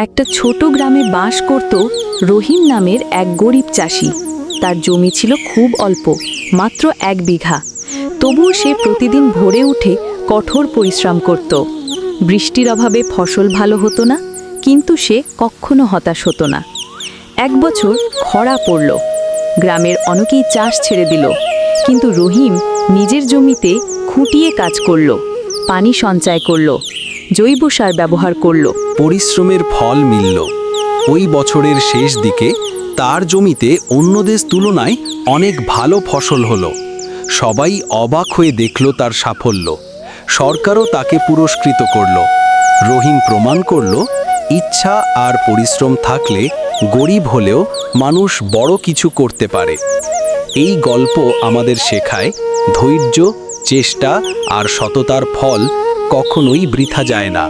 একটা ছোট গ্রামে বাস করত রহিম নামের এক গরিব চাষি। তার জমি ছিল খুব অল্প, মাত্র 1 বিঘা। তবুও সে প্রতিদিন ভোরে উঠে কঠোর পরিশ্রম করত। বৃষ্টির অভাবে ফসল ভালো হতো না, কিন্তু সে কখনো হতাশ হতো না। এক বছর খরা পড়ল, গ্রামের অনেকেই চাষ ছেড়ে দিল, কিন্তু রহিম নিজের জমিতে খুঁটিয়ে কাজ করল, পানি সঞ্চয় করল, জৈব সার ব্যবহার করল। পরিশ্রমের ফল মিলল। ওই বছরের শেষ দিকে তার জমিতে অন্যদের তুলনায় অনেক ভালো ফসল হলো। সবাই অবাক হয়ে দেখল তার সাফল্য। সরকারও তাকে পুরস্কৃত করল। রহিম প্রমাণ করল, ইচ্ছা আর পরিশ্রম থাকলে গরিব হলেও মানুষ বড় কিছু করতে পারে। এই গল্প আমাদের শেখায়, ধৈর্য, চেষ্টা আর সততার ফল কখনোই বৃথা যায় না।